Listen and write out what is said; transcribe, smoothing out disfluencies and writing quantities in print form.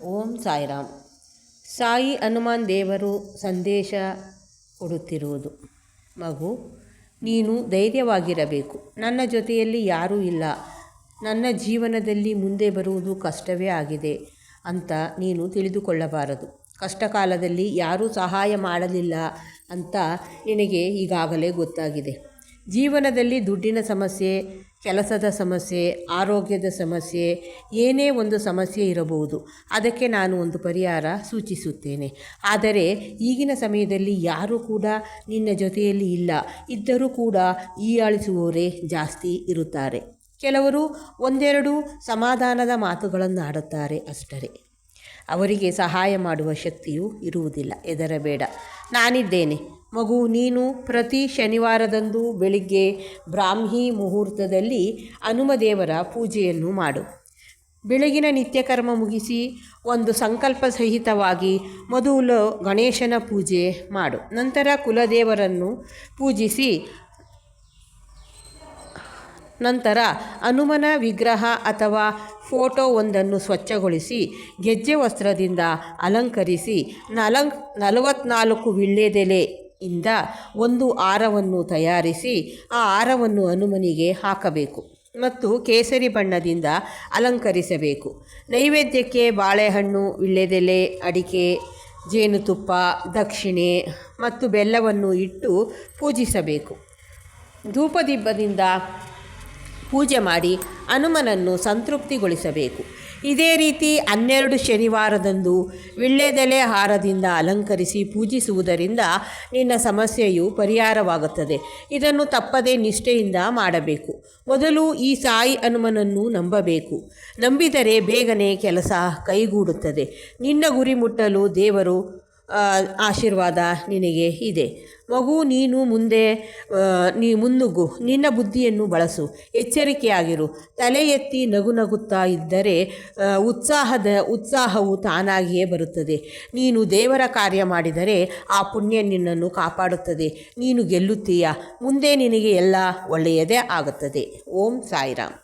ಓಂ ಸಾಯಿರಾಮ್. ಸಾಯಿ ಹನುಮಾನ್ ದೇವರು ಸಂದೇಶ ಕೊಡುತ್ತಿರುವುದು, ಮಗು ನೀನು ಧೈರ್ಯವಾಗಿರಬೇಕು. ನನ್ನ ಜೊತೆಯಲ್ಲಿ ಯಾರೂ ಇಲ್ಲ, ನನ್ನ ಜೀವನದಲ್ಲಿ ಮುಂದೆ ಬರುವುದು ಕಷ್ಟವೇ ಆಗಿದೆ ಅಂತ ನೀನು ತಿಳಿದುಕೊಳ್ಳಬಾರದು. ಕಷ್ಟಕಾಲದಲ್ಲಿ ಯಾರೂ ಸಹಾಯ ಮಾಡಲಿಲ್ಲ ಅಂತ ನಿನಗೆ ಈಗಾಗಲೇ ಗೊತ್ತಾಗಿದೆ. ಜೀವನದಲ್ಲಿ ದುಡ್ಡಿನ ಸಮಸ್ಯೆ, ಕೆಲಸದ ಸಮಸ್ಯೆ, ಆರೋಗ್ಯದ ಸಮಸ್ಯೆ, ಏನೇ ಒಂದು ಸಮಸ್ಯೆ ಇರಬಹುದು. ಅದಕ್ಕೆ ನಾನು ಒಂದು ಪರಿಹಾರ ಸೂಚಿಸುತ್ತೇನೆ. ಆದರೆ ಈಗಿನ ಸಮಯದಲ್ಲಿ ಯಾರೂ ಕೂಡ ನಿನ್ನ ಜೊತೆಯಲ್ಲಿ ಇಲ್ಲ. ಇದ್ದರೂ ಕೂಡ ಹೀಯಾಳಿಸುವವರೇ ಜಾಸ್ತಿ ಇರುತ್ತಾರೆ. ಕೆಲವರು ಒಂದೆರಡು ಸಮಾಧಾನದ ಮಾತುಗಳನ್ನು ಆಡುತ್ತಾರೆ ಅಷ್ಟೇ. ಅವರಿಗೆ ಸಹಾಯ ಮಾಡುವ ಶಕ್ತಿಯೂ ಇರುವುದಿಲ್ಲ. ಹೆದರಬೇಡ, ನಾನಿದ್ದೇನೆ ಮಗು. ನೀನು ಪ್ರತಿ ಶನಿವಾರದಂದು ಬೆಳಿಗ್ಗೆ ಬ್ರಾಹ್ಮಿ ಮುಹೂರ್ತದಲ್ಲಿ ಹನುಮದೇವರ ಪೂಜೆಯನ್ನು ಮಾಡು. ಬೆಳಗಿನ ನಿತ್ಯಕರ್ಮ ಮುಗಿಸಿ ಒಂದು ಸಂಕಲ್ಪ ಸಹಿತವಾಗಿ ಮೊದಲು ಗಣೇಶನ ಪೂಜೆ ಮಾಡು. ನಂತರ ಕುಲದೇವರನ್ನು ಪೂಜಿಸಿ ನಂತರ ಹನುಮನ ವಿಗ್ರಹ ಅಥವಾ ಫೋಟೋ ಒಂದನ್ನು ಸ್ವಚ್ಛಗೊಳಿಸಿ ಗೆಜ್ಜೆ ವಸ್ತ್ರದಿಂದ ಅಲಂಕರಿಸಿ 44 ವೀಳ್ಯದೆಲೆಯಿಂದ ಒಂದು ಹಾರವನ್ನು ತಯಾರಿಸಿ ಆ ಹಾರವನ್ನು ಹನುಮನಿಗೆ ಹಾಕಬೇಕು ಮತ್ತು ಕೇಸರಿ ಬಣ್ಣದಿಂದ ಅಲಂಕರಿಸಬೇಕು. ನೈವೇದ್ಯಕ್ಕೆ ಬಾಳೆಹಣ್ಣು, ವೀಳ್ಯದೆಲೆ, ಅಡಿಕೆ, ಜೇನುತುಪ್ಪ, ದಕ್ಷಿಣೆ ಮತ್ತು ಬೆಲ್ಲವನ್ನು ಇಟ್ಟು ಪೂಜಿಸಬೇಕು. ಧೂಪದೀಪದಿಂದ ಪೂಜೆ ಮಾಡಿ ಹನುಮನನ್ನು ಸಂತೃಪ್ತಿಗೊಳಿಸಬೇಕು. ಇದೇ ರೀತಿ 12 ಶನಿವಾರದಂದು ವೀಳ್ಯದೆಲೆ ಹಾರದಿಂದ ಅಲಂಕರಿಸಿ ಪೂಜಿಸುವುದರಿಂದ ನಿನ್ನ ಸಮಸ್ಯೆಯು ಪರಿಹಾರವಾಗುತ್ತದೆ. ಇದನ್ನು ತಪ್ಪದೇ ನಿಷ್ಠೆಯಿಂದ ಮಾಡಬೇಕು. ಮೊದಲು ಈ ಸಾಯಿ ಹನುಮನನ್ನು ನಂಬಬೇಕು. ನಂಬಿದರೆ ಬೇಗನೆ ಕೆಲಸ ಕೈಗೂಡುತ್ತದೆ. ನಿನ್ನ ಗುರಿ ಮುಟ್ಟಲು ದೇವರು ಆಶೀರ್ವಾದ ನಿನಗೆ ಇದೆ ಮಗು. ನೀನು ಮುನ್ನುಗ್ಗು. ನಿನ್ನ ಬುದ್ಧಿಯನ್ನು ಬಳಸು. ಎಚ್ಚರಿಕೆಯಾಗಿರು. ತಲೆ ಎತ್ತಿ ನಗುತ್ತಾ ಇದ್ದರೆ ಉತ್ಸಾಹವು ತಾನಾಗಿಯೇ ಬರುತ್ತದೆ. ನೀನು ದೇವರ ಕಾರ್ಯ ಮಾಡಿದರೆ ಆ ಪುಣ್ಯ ನಿನ್ನನ್ನು ಕಾಪಾಡುತ್ತದೆ. ನೀನು ಗೆಲ್ಲುತ್ತೀಯ. ಮುಂದೆ ನಿನಗೆ ಎಲ್ಲ ಒಳ್ಳೆಯದೇ ಆಗುತ್ತದೆ. ಓಂ ಸಾಯಿರಾಮ್.